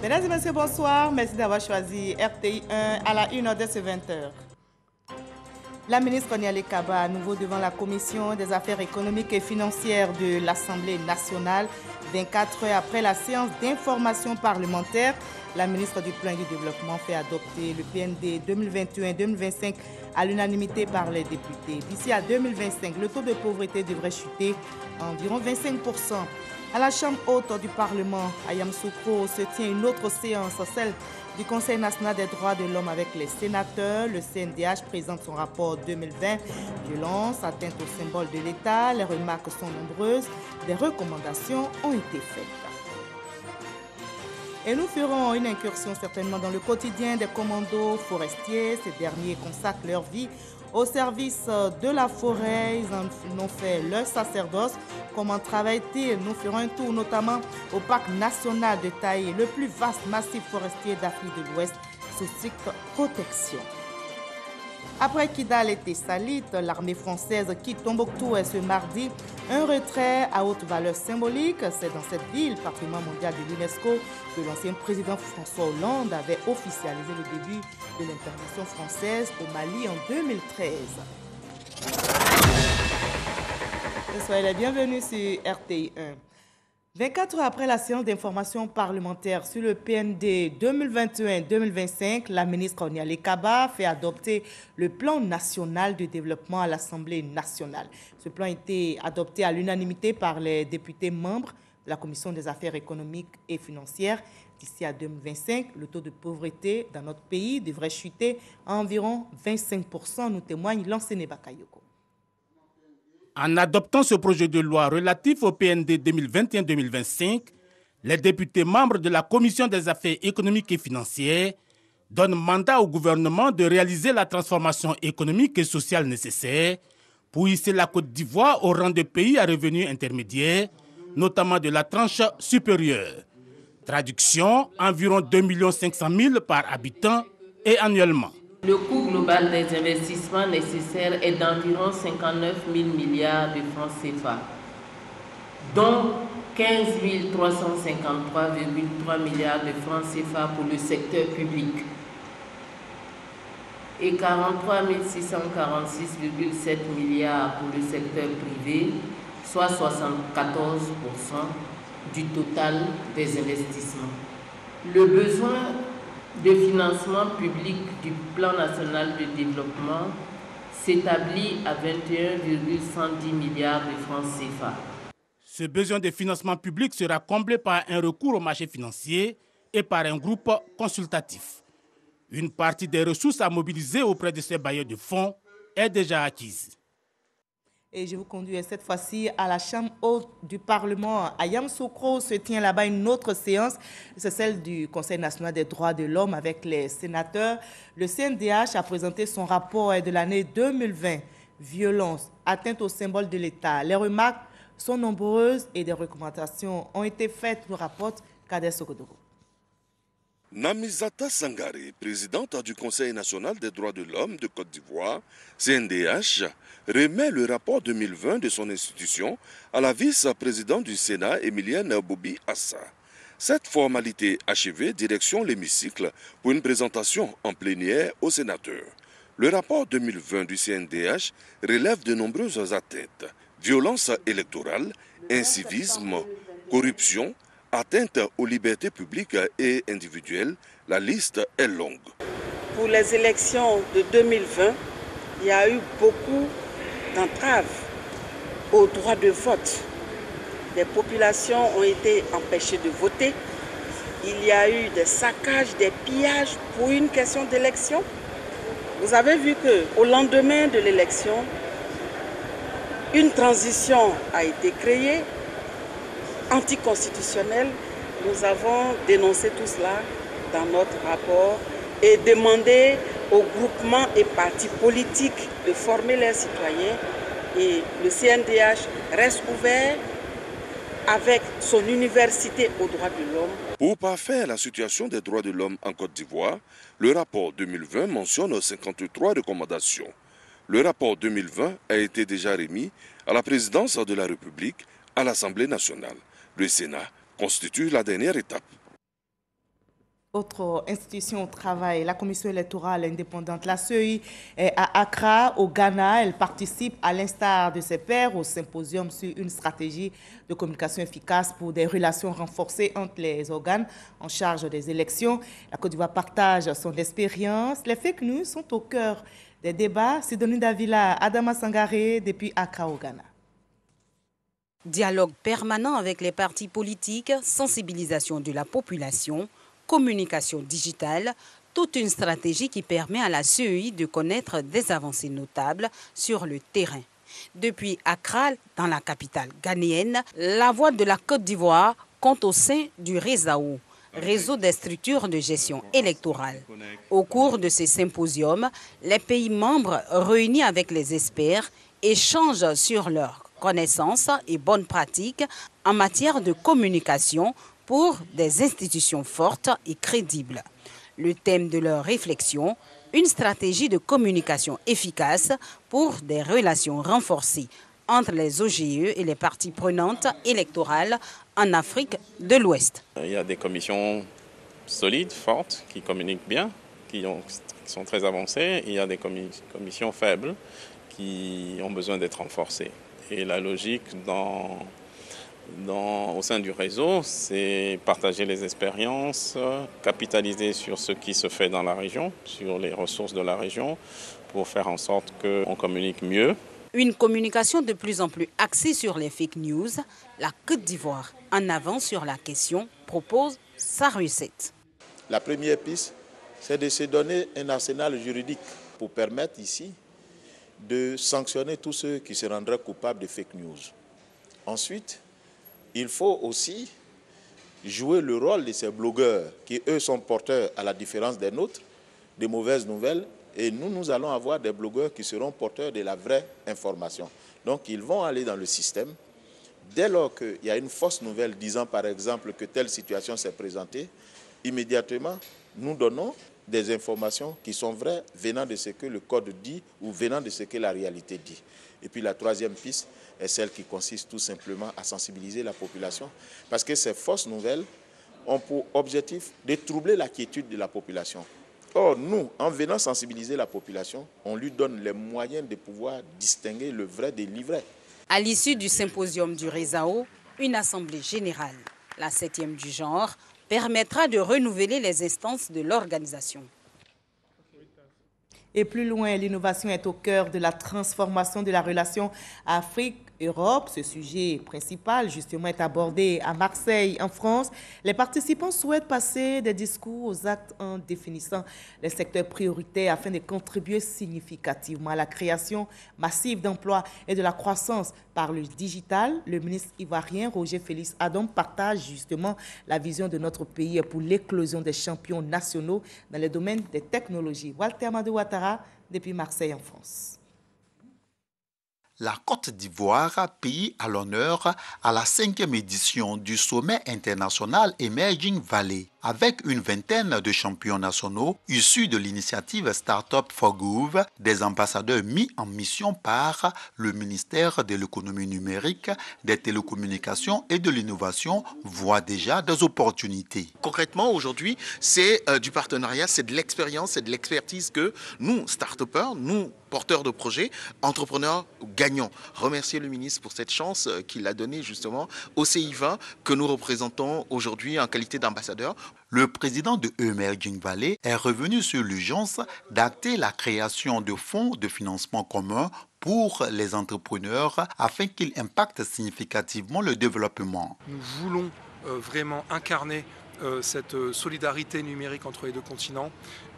Mesdames et messieurs, bonsoir. Merci d'avoir choisi RTI 1 à la 1h de ce 20h. La ministre Niale Kaba, à nouveau devant la Commission des affaires économiques et financières de l'Assemblée nationale, 24 heures après la séance d'information parlementaire. La ministre du Plan et du Développement fait adopter le PND 2021-2025 à l'unanimité par les députés. D'ici à 2025, le taux de pauvreté devrait chuter à environ 25%. À la Chambre haute du Parlement, à Yamoussoukro, se tient une autre séance, celle du Conseil national des droits de l'homme avec les sénateurs. Le CNDH présente son rapport 2020. Violence, atteinte au symbole de l'État, les remarques sont nombreuses. Des recommandations ont été faites. Et nous ferons une incursion certainement dans le quotidien des commandos forestiers. Ces derniers consacrent leur vie au service de la forêt. Ils en ont fait leur sacerdoce. Comment travaillent-ils? Nous ferons un tour notamment au parc national de Taï, le plus vaste massif forestier d'Afrique de l'Ouest, sous stricte protection. Après Kidal et Tessalit, l'armée française quitte Tombouctou ce mardi. Un retrait à haute valeur symbolique. C'est dans cette ville, patrimoine mondial de l'UNESCO, que l'ancien président François Hollande avait officialisé le début de l'intervention française au Mali en 2013. Soyez les bienvenus sur RTI 1. 24 heures après la séance d'information parlementaire sur le PND 2021-2025, la ministre Niale Kaba fait adopter le plan national de développement à l'Assemblée nationale. Ce plan a été adopté à l'unanimité par les députés membres de la Commission des affaires économiques et financières. D'ici à 2025, le taux de pauvreté dans notre pays devrait chuter à environ 25%, nous témoigne Lansene Bakayoko. En adoptant ce projet de loi relatif au PND 2021-2025, les députés membres de la Commission des affaires économiques et financières donnent mandat au gouvernement de réaliser la transformation économique et sociale nécessaire pour hisser la Côte d'Ivoire au rang de pays à revenus intermédiaires, notamment de la tranche supérieure. Traduction, environ 2 500 000 par habitant et annuellement. Le coût global des investissements nécessaires est d'environ 59 000 milliards de francs CFA, dont 15 353,3 milliards de francs CFA pour le secteur public et 43 646,7 milliards pour le secteur privé, soit 74% du total des investissements. Le besoin de financement public du plan national de développement s'établit à 21,110 milliards de francs CFA. Ce besoin de financement public sera comblé par un recours au marché financier et par un groupe consultatif. Une partie des ressources à mobiliser auprès de ces bailleurs de fonds est déjà acquise. Et je vous conduis cette fois-ci à la Chambre haute du Parlement. À Yamoussoukro se tient là-bas une autre séance. C'est celle du Conseil national des droits de l'homme avec les sénateurs. Le CNDH a présenté son rapport de l'année 2020. Violence, atteinte au symbole de l'État. Les remarques sont nombreuses et des recommandations ont été faites, nous rapporte Kader Sokodogo. Namizata Sangare, présidente du Conseil national des droits de l'homme de Côte d'Ivoire, CNDH, remet le rapport 2020 de son institution à la vice-présidente du Sénat, Emilienne Bobi Assa. Cette formalité achevée, direction l'hémicycle pour une présentation en plénière aux sénateurs. Le rapport 2020 du CNDH relève de nombreuses atteintes, violence électorale, incivisme, corruption, atteinte aux libertés publiques et individuelles, la liste est longue. Pour les élections de 2020, il y a eu beaucoup d'entraves au droit de vote. Des populations ont été empêchées de voter. Il y a eu des saccages, des pillages pour une question d'élection. Vous avez vu qu'au lendemain de l'élection, une transition a été créée, anticonstitutionnelle. Nous avons dénoncé tout cela dans notre rapport et demandé aux groupements et partis politiques de former leurs citoyens. Et le CNDH reste ouvert avec son université aux droits de l'homme. Pour parfaire la situation des droits de l'homme en Côte d'Ivoire, le rapport 2020 mentionne 53 recommandations. Le rapport 2020 a été déjà remis à la présidence de la République, à l'Assemblée nationale. Le Sénat constitue la dernière étape. Autre institution au travail, la commission électorale indépendante, la CEI, est à Accra, au Ghana. Elle participe, à l'instar de ses pairs, au symposium sur une stratégie de communication efficace pour des relations renforcées entre les organes en charge des élections. La Côte d'Ivoire partage son expérience. Les fake news sont au cœur des débats. Sidonie Davila, Adama Sangaré, depuis Accra, au Ghana. Dialogue permanent avec les partis politiques, sensibilisation de la population, communication digitale, toute une stratégie qui permet à la CEI de connaître des avancées notables sur le terrain. Depuis Accra, dans la capitale ghanéenne, la voix de la Côte d'Ivoire compte au sein du RESAO, réseau des structures de gestion électorale. Au cours de ces symposiums, les pays membres réunis avec les experts échangent sur leurs connaissances et bonnes pratiques en matière de communication pour des institutions fortes et crédibles. Le thème de leur réflexion, une stratégie de communication efficace pour des relations renforcées entre les OGE et les parties prenantes électorales en Afrique de l'Ouest. Il y a des commissions solides, fortes, qui communiquent bien, qui sont très avancées. Il y a des commissions faibles qui ont besoin d'être renforcées. Et la logique au sein du réseau, c'est partager les expériences, capitaliser sur ce qui se fait dans la région, sur les ressources de la région, pour faire en sorte qu'on communique mieux. Une communication de plus en plus axée sur les fake news, la Côte d'Ivoire, en avant sur la question, propose sa recette. La première piste, c'est de se donner un arsenal juridique pour permettre ici de sanctionner tous ceux qui se rendraient coupables de fake news. Ensuite, il faut aussi jouer le rôle de ces blogueurs qui, eux, sont porteurs, à la différence des nôtres, de mauvaises nouvelles. Et nous allons avoir des blogueurs qui seront porteurs de la vraie information. Donc, ils vont aller dans le système. Dès lors qu'il y a une fausse nouvelle disant, par exemple, que telle situation s'est présentée, immédiatement, nous donnons des informations qui sont vraies venant de ce que le code dit ou venant de ce que la réalité dit. Et puis la troisième piste est celle qui consiste tout simplement à sensibiliser la population parce que ces fausses nouvelles ont pour objectif de troubler la quiétude de la population. Or, nous, en venant sensibiliser la population, on lui donne les moyens de pouvoir distinguer le vrai des livrets. À l'issue du symposium du RESAO, une assemblée générale, la 7e du genre, permettra de renouveler les instances de l'organisation. Et plus loin, l'innovation est au cœur de la transformation de la relation Afrique-Europe. Ce sujet principal, justement, est abordé à Marseille, en France. Les participants souhaitent passer des discours aux actes en définissant les secteurs prioritaires afin de contribuer significativement à la création massive d'emplois et de la croissance par le digital. Le ministre ivoirien Roger Félix Adom partage justement la vision de notre pays pour l'éclosion des champions nationaux dans le domaine des technologies. Walter Amadou Ouattara, depuis Marseille, en France. La Côte d'Ivoire, pays à l'honneur à la 5e édition du sommet international Emerging Valley, avec une vingtaine de champions nationaux issus de l'initiative Startup for Good, des ambassadeurs mis en mission par le ministère de l'économie numérique, des télécommunications et de l'innovation, voient déjà des opportunités. Concrètement, aujourd'hui, c'est du partenariat, c'est de l'expérience, c'est de l'expertise que nous, start-upers, nous, porteurs de projets, entrepreneurs, gagnons. Remercier le ministre pour cette chance qu'il a donnée justement au CI20 que nous représentons aujourd'hui en qualité d'ambassadeur. Le président de Emerging Valley est revenu sur l'urgence d'acter la création de fonds de financement communs pour les entrepreneurs afin qu'ils impactent significativement le développement. Nous voulons vraiment incarner cette solidarité numérique entre les deux continents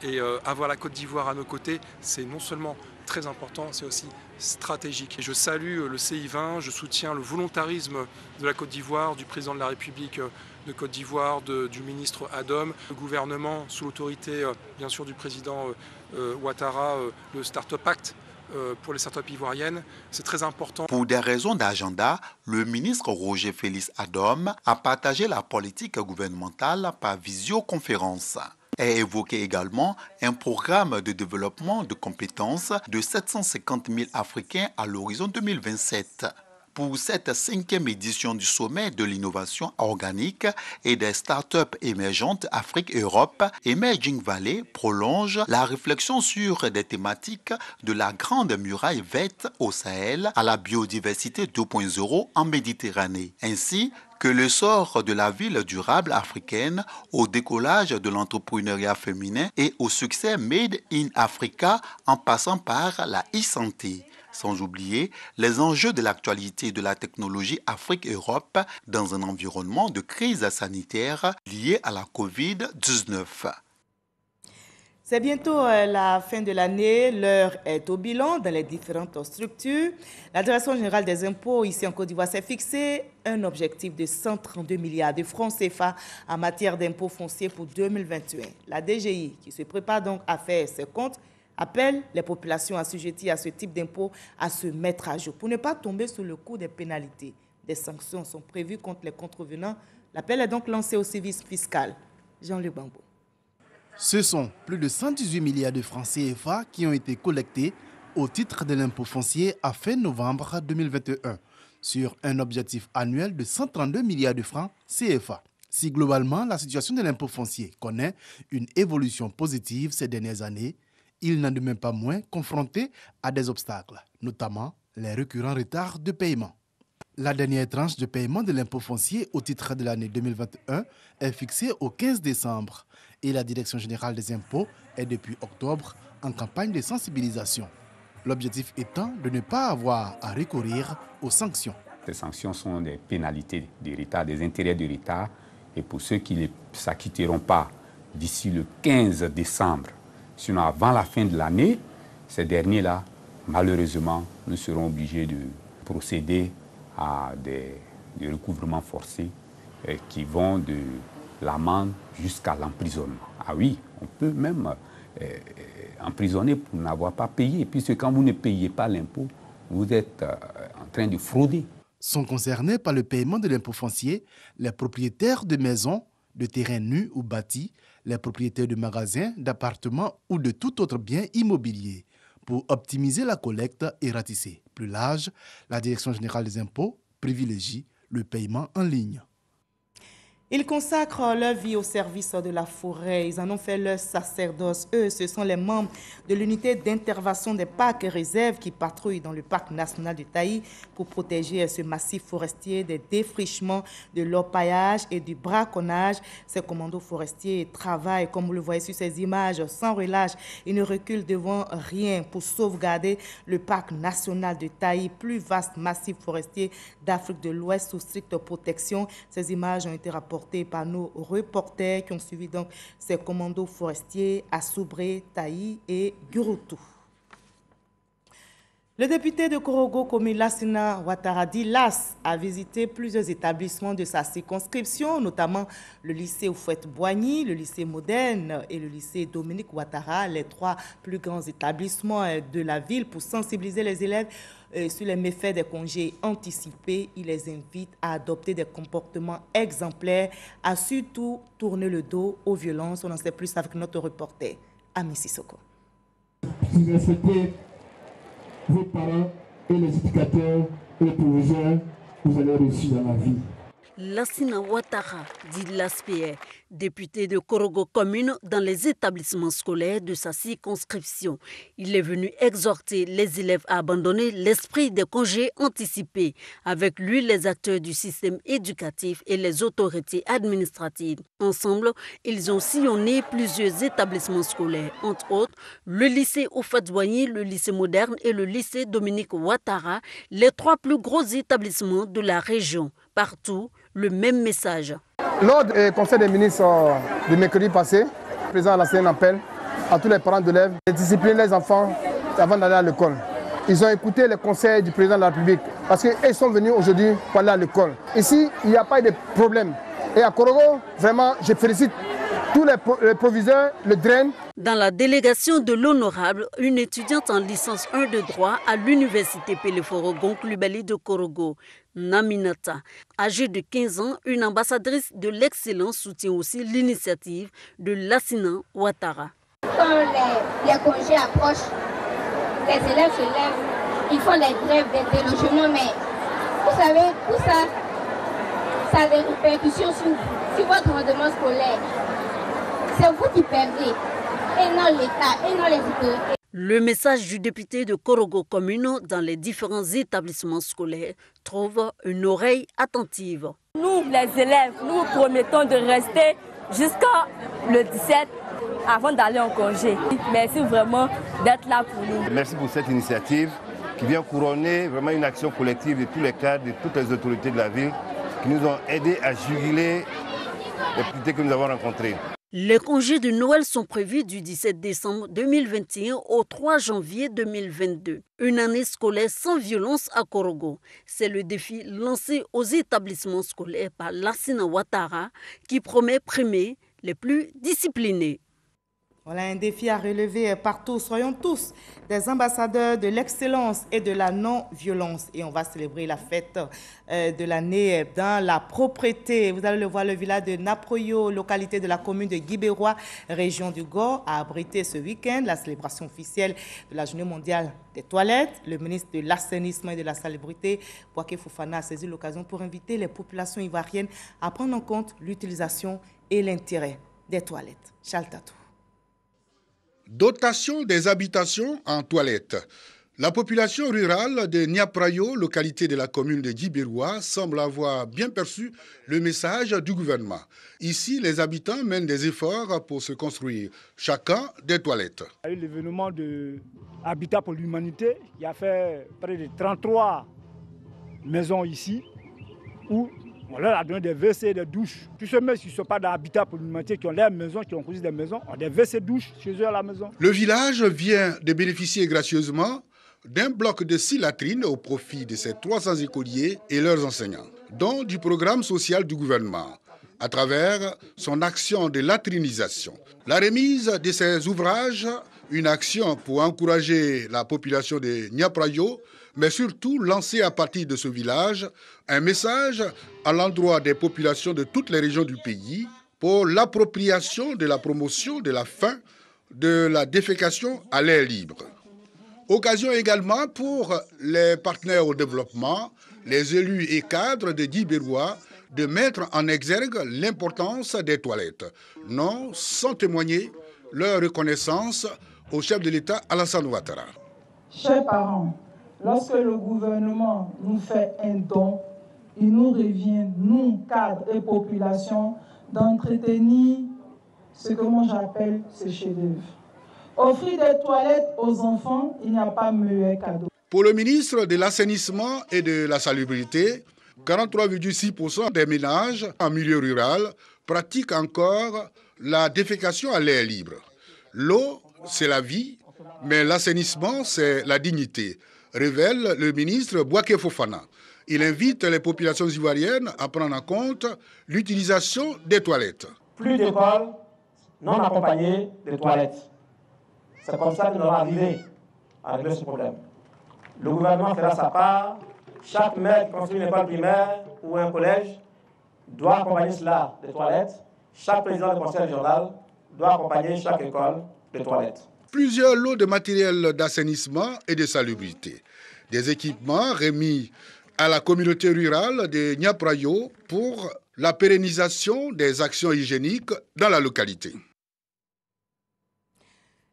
et avoir la Côte d'Ivoire à nos côtés, c'est non seulement très important, c'est aussi stratégique. Et je salue le CI20, je soutiens le volontarisme de la Côte d'Ivoire, du président de la République de Côte d'Ivoire, du ministre Adom, le gouvernement sous l'autorité bien sûr du président Ouattara, le Startup Act pour les startups ivoiriennes, c'est très important. Pour des raisons d'agenda, le ministre Roger Félix Adom a partagé la politique gouvernementale par visioconférence et évoqué également un programme de développement de compétences de 750 000 Africains à l'horizon 2027. pour cette 5e édition du sommet de l'innovation organique et des startups émergentes Afrique-Europe, Emerging Valley prolonge la réflexion sur des thématiques de la Grande Muraille verte au Sahel à la biodiversité 2.0 en Méditerranée, ainsi que le sort de la ville durable africaine au décollage de l'entrepreneuriat féminin et au succès Made in Africa en passant par la e-santé. Sans oublier les enjeux de l'actualité de la technologie Afrique-Europe dans un environnement de crise sanitaire liée à la Covid-19. C'est bientôt la fin de l'année, l'heure est au bilan dans les différentes structures. La Direction générale des impôts ici en Côte d'Ivoire s'est fixé un objectif de 132 milliards de francs CFA en matière d'impôts fonciers pour 2021. La DGI, qui se prépare donc à faire ses comptes, appelle les populations assujetties à ce type d'impôts à se mettre à jour pour ne pas tomber sous le coup des pénalités. Des sanctions sont prévues contre les contrevenants. L'appel est donc lancé au service fiscal. Jean-Luc Bambo. Ce sont plus de 118 milliards de francs CFA qui ont été collectés au titre de l'impôt foncier à fin novembre 2021 sur un objectif annuel de 132 milliards de francs CFA. Si globalement la situation de l'impôt foncier connaît une évolution positive ces dernières années, il n'en demeure pas moins confronté à des obstacles, notamment les récurrents retards de paiement. La dernière tranche de paiement de l'impôt foncier au titre de l'année 2021 est fixée au 15 décembre et la Direction générale des impôts est depuis octobre en campagne de sensibilisation. L'objectif étant de ne pas avoir à recourir aux sanctions. Ces sanctions sont des pénalités de retard, des intérêts de retard. Et pour ceux qui ne s'acquitteront pas d'ici le 15 décembre, sinon avant la fin de l'année, ces derniers-là, malheureusement, nous serons obligés de procéder à des recouvrements forcés qui vont de l'amende jusqu'à l'emprisonnement. Ah oui, on peut même emprisonner pour n'avoir pas payé, puisque quand vous ne payez pas l'impôt, vous êtes en train de frauder. Sont concernés par le paiement de l'impôt foncier les propriétaires de maisons, de terrains nus ou bâtis, les propriétaires de magasins, d'appartements ou de tout autre bien immobilier. Pour optimiser la collecte et ratisser plus large, la Direction générale des impôts privilégie le paiement en ligne. Ils consacrent leur vie au service de la forêt. Ils en ont fait leur sacerdoce. Eux, ce sont les membres de l'unité d'intervention des parcs et réserves qui patrouillent dans le parc national du Taï pour protéger ce massif forestier des défrichements, de l'orpaillage et du braconnage. Ces commandos forestiers travaillent, comme vous le voyez sur ces images, sans relâche. Ils ne reculent devant rien pour sauvegarder le parc national du Taï, plus vaste massif forestier d'Afrique de l'Ouest sous stricte protection. Ces images ont été rapportées par nos reporters qui ont suivi donc ces commandos forestiers à Soubré, Taï et Gurutu. Le député de Korogo, commune Lassina Ouattara Dilas, a visité plusieurs établissements de sa circonscription, notamment le lycée Oufouette-Boigny, le lycée moderne et le lycée Dominique Ouattara, les trois plus grands établissements de la ville, pour sensibiliser les élèves sur les méfaits des congés anticipés. Il les invite à adopter des comportements exemplaires, à surtout tourner le dos aux violences. On en sait plus avec notre reporter, Ami Sissoko. Vous respectez vos parents et les éducateurs et les proviseurs que vous avez reçus dans la vie. Lassina Ouattara, dit Laspierre, député de Korogo commune dans les établissements scolaires de sa circonscription. Il est venu exhorter les élèves à abandonner l'esprit des congés anticipés. Avec lui, les acteurs du système éducatif et les autorités administratives. Ensemble, ils ont sillonné plusieurs établissements scolaires, entre autres le lycée Oufouette-Boigny, le lycée moderne et le lycée Dominique Ouattara, les trois plus gros établissements de la région. Partout, le même message. Lors du Conseil des ministres du mercredi passé, le président a lancé un appel à tous les parents d'élèves de discipliner les enfants avant d'aller à l'école. Ils ont écouté les conseils du président de la République parce qu'ils sont venus aujourd'hui pour aller à l'école. Ici, il n'y a pas de problème. Et à Korogo, vraiment, je félicite tous les proviseurs, le DREN. Dans la délégation de l'honorable, une étudiante en licence 1 de droit à l'université Peleforo-Gonclubeli de Korogo, Naminata. Âgée de 15 ans, une ambassadrice de l'excellence soutient aussi l'initiative de Lassina Ouattara. Quand les congés approchent, les élèves se lèvent, ils font les grèves des délogements, mais Vous savez, tout ça, ça a des répercussions sur votre rendement scolaire. C'est vous qui perdez, et non l'État, et non les autorités. Le message du député de Korogo Commune dans les différents établissements scolaires trouve une oreille attentive. Nous, les élèves, nous promettons de rester jusqu'à le 17 avant d'aller en congé. Merci vraiment d'être là pour nous. Merci pour cette initiative qui vient couronner vraiment une action collective de tous les cadres, de toutes les autorités de la ville qui nous ont aidés à juguler les difficultés que nous avons rencontrées. Les congés de Noël sont prévus du 17 décembre 2021 au 3 janvier 2022. Une année scolaire sans violence à Korogo. C'est le défi lancé aux établissements scolaires par Lassina Ouattara qui promet primer les plus disciplinés. Voilà un défi à relever partout. Soyons tous des ambassadeurs de l'excellence et de la non-violence. Et on va célébrer la fête de l'année dans la propreté. Vous allez le voir, le village de Naproyo, localité de la commune de Guibérois, région du Gord, a abrité ce week-end la célébration officielle de la Journée mondiale des toilettes. Le ministre de l'Assainissement et de la Salubrité, Bouaké Fofana, a saisi l'occasion pour inviter les populations ivoiriennes à prendre en compte l'utilisation et l'intérêt des toilettes. Charles Tatou. Dotation des habitations en toilettes. La population rurale de Niaprayo, localité de la commune de Djibiroua, semble avoir bien perçu le message du gouvernement. Ici, les habitants mènent des efforts pour se construire chacun des toilettes. Il y a eu l'événement de Habitat pour l'humanité. Il a fait près de 33 maisons ici où on leur a donné des WC et des douches. Tous ceux qui ne sont pas dans l'habitat pour l'humanité, qui ont leurs maisons, qui ont construit des maisons, ont des WC douches chez eux à la maison. Le village vient de bénéficier gracieusement d'un bloc de 6 latrines au profit de ses 300 écoliers et leurs enseignants, dont du programme social du gouvernement, à travers son action de latrinisation. La remise de ces ouvrages, une action pour encourager la population de Niaprayo, mais surtout lancer à partir de ce village un message à l'endroit des populations de toutes les régions du pays pour l'appropriation de la promotion de la fin de la défécation à l'air libre. Occasion également pour les partenaires au développement, les élus et cadres de Djibiroua de mettre en exergue l'importance des toilettes, non sans témoigner leur reconnaissance au chef de l'État Alassane Ouattara. Chers parents, lorsque le gouvernement nous fait un don, il nous revient, nous, cadres et populations, d'entretenir ce que moi j'appelle ce chef-d'œuvre. Offrir des toilettes aux enfants, il n'y a pas meilleur cadeau. Pour le ministre de l'Assainissement et de la Salubrité, 43,6% des ménages en milieu rural pratiquent encore la défécation à l'air libre. L'eau, c'est la vie, mais l'assainissement, c'est la dignité, révèle le ministre Bouaké Fofana. Il invite les populations ivoiriennes à prendre en compte l'utilisation des toilettes. Plus d'écoles non accompagnées de toilettes. C'est comme ça que nous allons arriver à régler ce problème. Le gouvernement fera sa part. Chaque maire qui construit une école primaire ou un collège doit accompagner cela de toilettes. Chaque président du conseil régional doit accompagner chaque école de toilettes. Plusieurs lots de matériel d'assainissement et de salubrité. Des équipements remis à la communauté rurale de Niaprayo pour la pérennisation des actions hygiéniques dans la localité.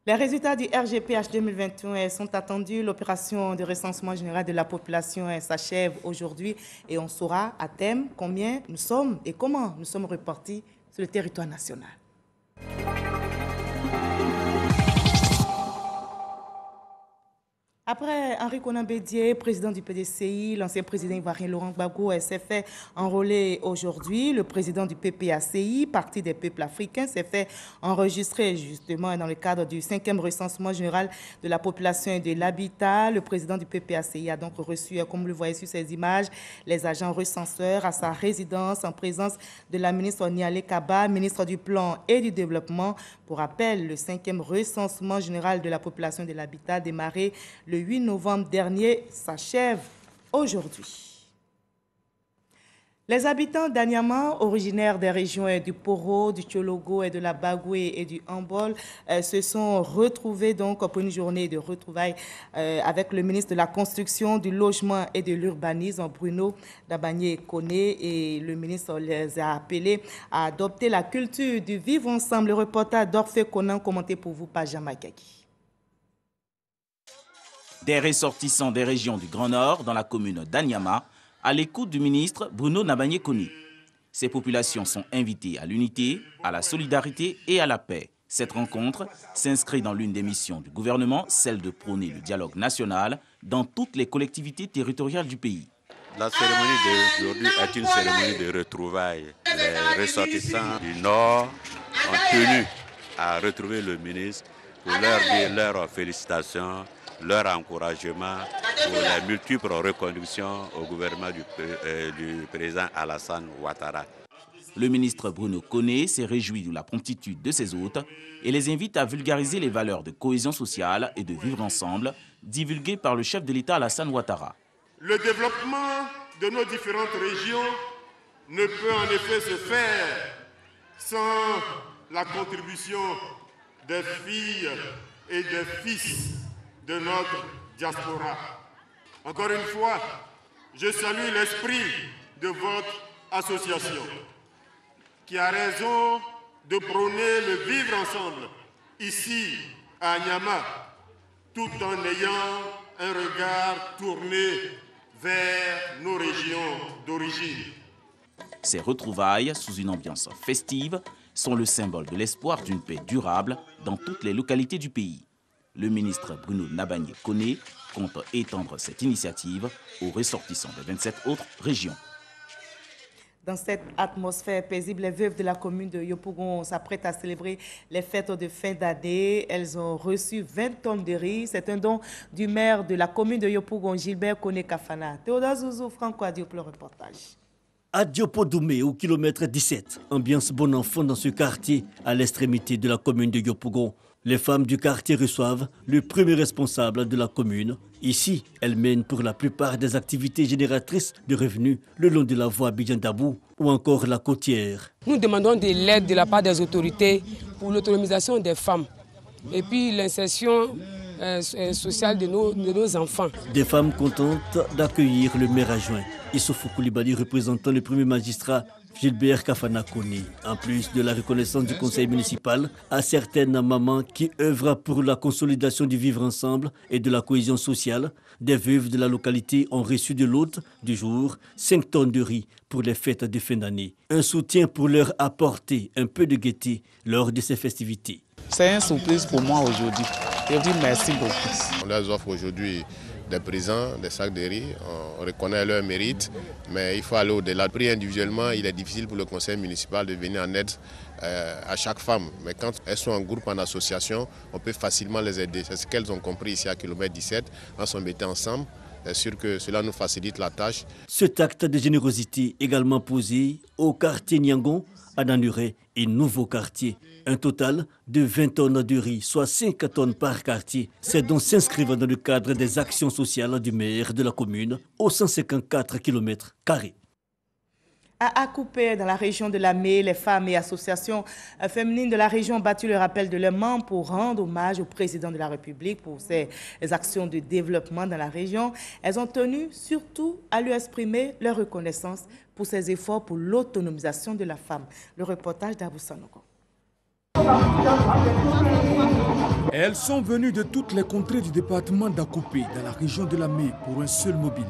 Les résultats du RGPH 2021 sont attendus. L'opération de recensement général de la population s'achève aujourd'hui et on saura à terme combien nous sommes et comment nous sommes répartis sur le territoire national. Après Henri Konan Bédié, président du PDCI, l'ancien président ivoirien Laurent Gbagbo s'est fait enrôler aujourd'hui. Le président du PPACI, Parti des peuples africains, s'est fait enregistrer justement dans le cadre du 5e recensement général de la population et de l'habitat. Le président du PPACI a donc reçu, comme vous le voyez sur ces images, les agents recenseurs à sa résidence en présence de la ministre Nialé Kaba, ministre du Plan et du Développement. Pour rappel, le 5e recensement général de la population et de l'habitat démarré le 8 novembre dernier s'achève aujourd'hui. Les habitants d'Anyama, originaires des régions du Poro, du Tchologo et de la Bagoué et du Hambol, se sont retrouvés donc pour une journée de retrouvailles avec le ministre de la Construction, du Logement et de l'Urbanisme, Bruno Nabagné-Kone, et le ministre les a appelés à adopter la culture du vivre ensemble. Le reportage d'Orphée Conan, commenté pour vous par Jean Makaki. Des ressortissants des régions du Grand Nord dans la commune d'Anyama, à l'écoute du ministre Bruno Nabagné-Kone. Ces populations sont invitées à l'unité, à la solidarité et à la paix. Cette rencontre s'inscrit dans l'une des missions du gouvernement, celle de prôner le dialogue national dans toutes les collectivités territoriales du pays. La cérémonie d'aujourd'hui est une cérémonie de retrouvailles. Les ressortissants du Nord ont tenu à retrouver le ministre pour leur dire leurs félicitations, leur encouragement pour les multiples reconductions au gouvernement du président Alassane Ouattara. Le ministre Bruno Kone s'est réjoui de la promptitude de ses hôtes et les invite à vulgariser les valeurs de cohésion sociale et de vivre ensemble, divulguées par le chef de l'État Alassane Ouattara. Le développement de nos différentes régions ne peut en effet se faire sans la contribution des filles et des fils de notre diaspora. Encore une fois, je salue l'esprit de votre association qui a raison de prôner le vivre ensemble ici à Anyama, tout en ayant un regard tourné vers nos régions d'origine. Ces retrouvailles, sous une ambiance festive, sont le symbole de l'espoir d'une paix durable dans toutes les localités du pays. Le ministre Bruno Nabagné-Kone compte étendre cette initiative aux ressortissants des 27 autres régions. Dans cette atmosphère paisible, les veuves de la commune de Yopougon s'apprêtent à célébrer les fêtes de fin d'année. Elles ont reçu 20 tonnes de riz. C'est un don du maire de la commune de Yopougon, Gilbert Kone-Kafana. Théodore Zouzou, Franco Adio pour le reportage. À Diopo-Doumé, au kilomètre 17, ambiance bon enfant dans ce quartier à l'extrémité de la commune de Yopougon. Les femmes du quartier reçoivent le premier responsable de la commune. Ici, elles mènent pour la plupart des activités génératrices de revenus le long de la voie Abidjan-Dabou ou encore la côtière. Nous demandons de l'aide de la part des autorités pour l'autonomisation des femmes et puis l'insertion sociale de nos enfants. Des femmes contentes d'accueillir le maire adjoint. Issoufou Koulibaly représentant le premier magistrat Gilbert Kafana Kone. En plus de la reconnaissance du conseil municipal, à certaines mamans qui œuvrent pour la consolidation du vivre ensemble et de la cohésion sociale, des veuves de la localité ont reçu de l'hôte du jour 5 tonnes de riz pour les fêtes de fin d'année. Un soutien pour leur apporter un peu de gaieté lors de ces festivités. C'est une surprise pour moi aujourd'hui. Je vous dis merci beaucoup. On leur offre aujourd'hui des présents, des sacs de riz, on reconnaît leur mérite, mais il faut aller au-delà. Pris individuellement, il est difficile pour le conseil municipal de venir en aide à chaque femme. Mais quand elles sont en groupe, en association, on peut facilement les aider. C'est ce qu'elles ont compris ici à kilomètre 17, en se mettant ensemble. C'est sûr que cela nous facilite la tâche. Cet acte de générosité également posé au quartier Niangon, à Nanuré et nouveau quartier. Un total de 20 tonnes de riz, soit 5 tonnes par quartier. Ces dons s'inscrivent dans le cadre des actions sociales du maire de la commune aux 154 km². À Akupé, dans la région de Lamé, les femmes et associations féminines de la région ont battu le rappel de leurs membres pour rendre hommage au président de la République pour ses actions de développement dans la région. Elles ont tenu surtout à lui exprimer leur reconnaissance pour ses efforts pour l'autonomisation de la femme. Le reportage d'Abou Sanogo. Elles sont venues de toutes les contrées du département d'Akupé, dans la région de Lamé, pour un seul mobile.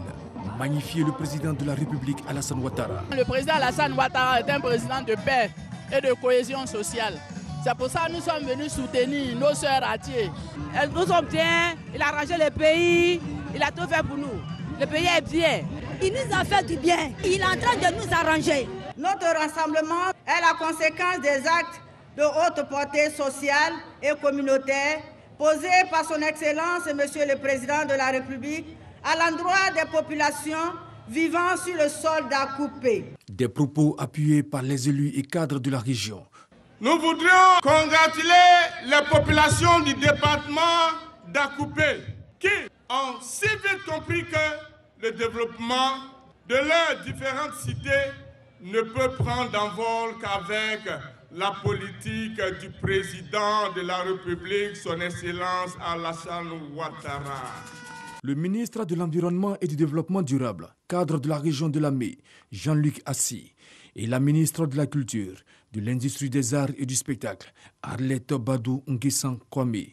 Magnifier le président de la République, Alassane Ouattara. Le président Alassane Ouattara est un président de paix et de cohésion sociale. C'est pour ça que nous sommes venus soutenir nos sœurs Atié. Elles nous ont bien, il a arrangé le pays, il a tout fait pour nous. Le pays est bien. Il nous a fait du bien, il est en train de nous arranger. Notre rassemblement est la conséquence des actes de haute portée sociale et communautaire posés par son Excellence, Monsieur le Président de la République, à l'endroit des populations vivant sur le sol d'Akupé. Des propos appuyés par les élus et cadres de la région. Nous voudrions congratuler les populations du département d'Akupé qui ont si vite compris que le développement de leurs différentes cités ne peut prendre d'envol qu'avec la politique du président de la République, son Excellence Alassane Ouattara. Le ministre de l'Environnement et du Développement durable, cadre de la région de Lamé, Jean-Luc Assi, et la ministre de la Culture, de l'Industrie des Arts et du Spectacle, Arlette Badou Nguessan Kwame,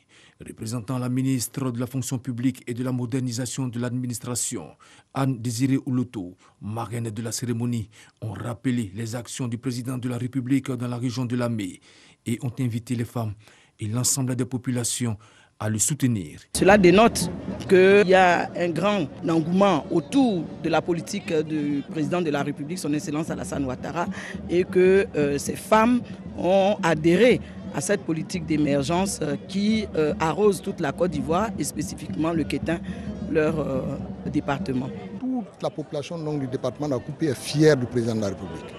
représentant la ministre de la Fonction publique et de la modernisation de l'administration, Anne-Désirée Ouloto, marraine de la cérémonie, ont rappelé les actions du président de la République dans la région de Lamé et ont invité les femmes et l'ensemble des populations à le soutenir. Cela dénote qu'il y a un grand engouement autour de la politique du président de la République, son Excellence Alassane Ouattara, et que ces femmes ont adhéré à cette politique d'émergence qui arrose toute la Côte d'Ivoire et spécifiquement le Kétin, leur département. Toute la population du département d'Akoupé est fière du président de la République.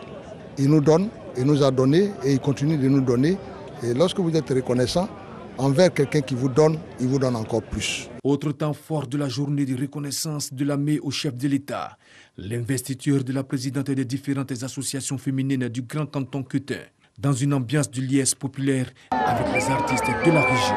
Il nous donne, il nous a donné et il continue de nous donner. Et lorsque vous êtes reconnaissant envers quelqu'un qui vous donne, il vous donne encore plus. Autre temps fort de la journée de reconnaissance de Lamé au chef de l'État, l'investiture de la présidente des différentes associations féminines du Grand Canton Kétin, dans une ambiance de liesse populaire avec les artistes de la région.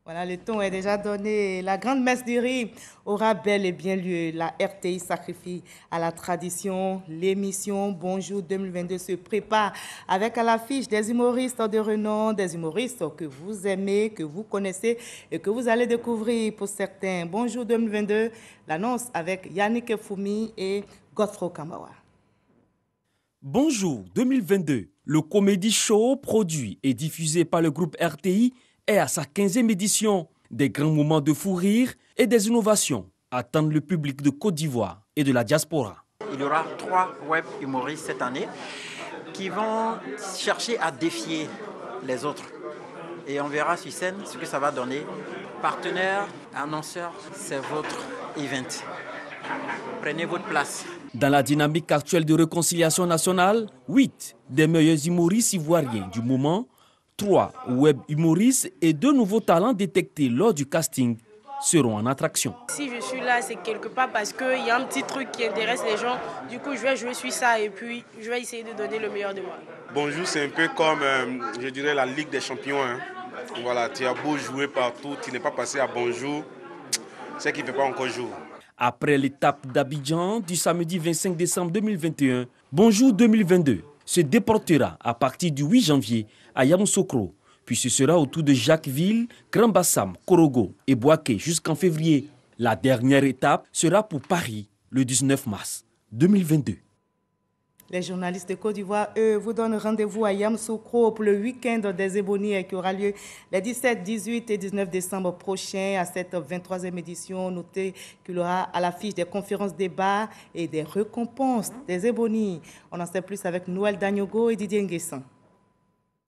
Voilà, le ton est déjà donné. La grande messe du riz aura bel et bien lieu. La RTI sacrifie à la tradition. L'émission Bonjour 2022 se prépare avec à l'affiche des humoristes de renom, des humoristes que vous aimez, que vous connaissez et que vous allez découvrir pour certains. Bonjour 2022, l'annonce avec Yannick Foumi et Godfrey Kamawa. Bonjour 2022, le comédie show produit et diffusé par le groupe RTI est à sa 15e édition. Des grands moments de fou rire et des innovations attendent le public de Côte d'Ivoire et de la diaspora. Il y aura 3 web humoristes cette année qui vont chercher à défier les autres. Et on verra sur scène ce que ça va donner. Partenaires, annonceurs, c'est votre event. Prenez votre place. Dans la dynamique actuelle de réconciliation nationale, 8 des meilleurs humoristes ivoiriens du moment, 3 web humoristes et 2 nouveaux talents détectés lors du casting seront en attraction. Si je suis là, c'est quelque part parce qu'il y a un petit truc qui intéresse les gens. Du coup, je vais jouer sur ça et puis je vais essayer de donner le meilleur de moi. Bonjour, c'est un peu comme, je dirais, la Ligue des champions. Hein. Voilà, tu as beau jouer partout, tu n'es pas passé à bonjour, c'est qu'il ne fait pas encore jour. Après l'étape d'Abidjan du samedi 25 décembre 2021, Bonjour 2022 se déportera à partir du 8 janvier à Yamoussoukro, puis ce sera au tour de Jacquesville, Grand Bassam, Korogo et Bouaké jusqu'en février. La dernière étape sera pour Paris le 19 mars 2022. Les journalistes de Côte d'Ivoire, eux, vous donnent rendez-vous à Yamoussoukro pour le week-end des Ébonies qui aura lieu les 17, 18 et 19 décembre prochains à cette 23e édition. Notez qu'il y aura à l'affiche des conférences débats et des récompenses des Ébonies. On en sait plus avec Noël Dagnogo et Didier Nguessan.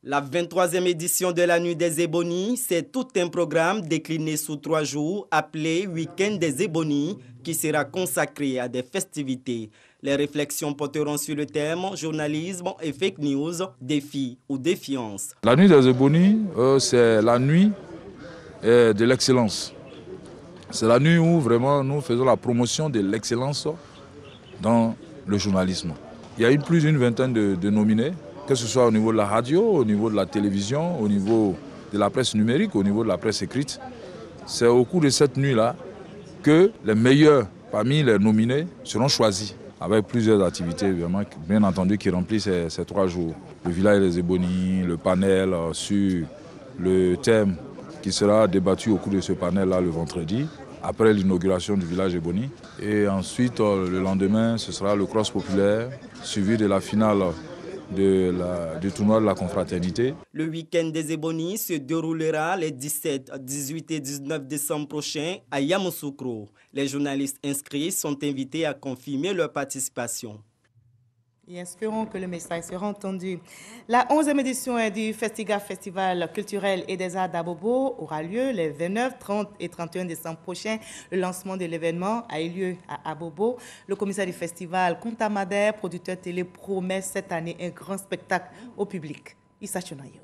La 23e édition de la Nuit des Ébonies, c'est tout un programme décliné sous 3 jours appelé Week-end des Ébonies qui sera consacré à des festivités. Les réflexions porteront sur le thème journalisme et fake news, défis ou défiance. La Nuit des Ébonies, c'est la nuit de l'excellence. C'est la nuit où vraiment nous faisons la promotion de l'excellence dans le journalisme. Il y a plus d'une vingtaine de nominés, que ce soit au niveau de la radio, au niveau de la télévision, au niveau de la presse numérique, au niveau de la presse écrite. C'est au cours de cette nuit-là que les meilleurs parmi les nominés seront choisis, avec plusieurs activités, bien entendu, qui remplissent ces 3 jours. Le village des Ébonies, le panel sur le thème qui sera débattu au cours de ce panel-là le vendredi, après l'inauguration du village Éboni. Et ensuite, le lendemain, ce sera le cross populaire, suivi de la finale du tournoi de la confraternité. Le week-end des Ébonies se déroulera les 17, 18 et 19 décembre prochains à Yamoussoukro. Les journalistes inscrits sont invités à confirmer leur participation. Et espérons que le message sera entendu. La 11e édition du Festival culturel et des arts d'Abobo aura lieu les 29, 30 et 31 décembre prochains. Le lancement de l'événement a eu lieu à Abobo. Le commissaire du festival, Kunta Mader, producteur télé, promet cette année un grand spectacle au public. Issa Chonayo.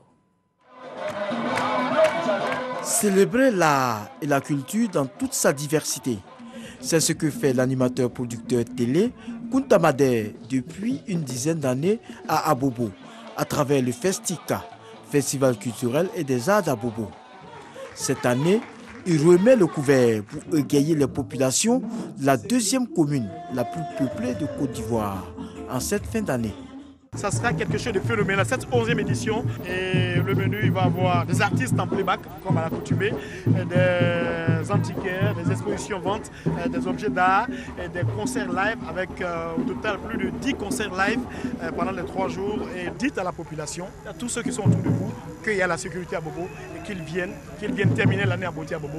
Célébrer l'art et la culture dans toute sa diversité. C'est ce que fait l'animateur producteur télé Kuntamade depuis une dizaine d'années à Abobo, à travers le Festika, Festival culturel et des arts d'Abobo. Cette année, il remet le couvert pour égayer les populations de la deuxième commune la plus peuplée de Côte d'Ivoire en cette fin d'année. Ça sera quelque chose de phénoménal, cette 11e édition. Et le menu, il va avoir des artistes en playback, comme à l'accoutumée, des antiquaires, des expositions ventes, des objets d'art, et des concerts live avec au total plus de 10 concerts live pendant les 3 jours. Et dites à la population, à tous ceux qui sont autour de vous, qu'il y a la sécurité à Bobo et qu'ils viennent terminer l'année à beauté à Bobo.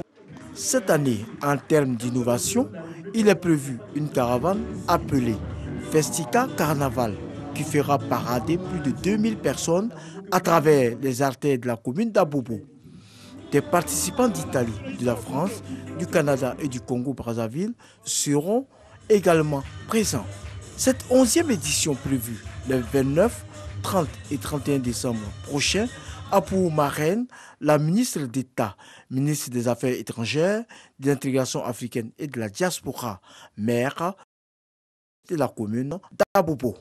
Cette année, en termes d'innovation, il est prévu une caravane appelée Festika Carnaval, qui fera parader plus de 2000 personnes à travers les artères de la commune d'Abobo. Des participants d'Italie, de la France, du Canada et du Congo-Brazzaville seront également présents. Cette 11e édition prévue les 29, 30 et 31 décembre prochains a pour marraine la ministre d'État, ministre des Affaires étrangères, de l'intégration africaine et de la diaspora, maire de la commune d'Abobo.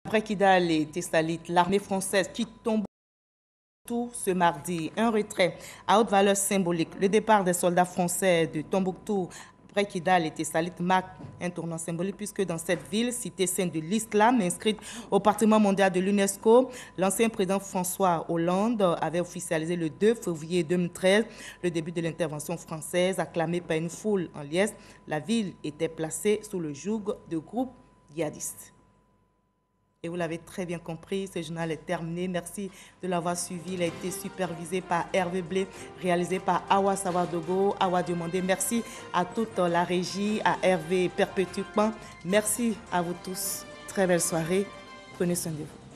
Après Kidal et Tessalit, l'armée française quitte Tombouctou ce mardi. Un retrait à haute valeur symbolique. Le départ des soldats français de Tombouctou après Kidal et Tessalit marque un tournant symbolique puisque dans cette ville, cité sainte de l'islam, inscrite au patrimoine mondial de l'UNESCO, l'ancien président François Hollande avait officialisé le 2 février 2013 le début de l'intervention française acclamée par une foule en liesse. La ville était placée sous le joug de groupes djihadistes. Et vous l'avez très bien compris, ce journal est terminé. Merci de l'avoir suivi. Il a été supervisé par Hervé Blé, réalisé par Awa Savadogo, Awa Diomandé. Merci à toute la régie, à Hervé Perpétupan. Merci à vous tous. Très belle soirée. Prenez soin de vous.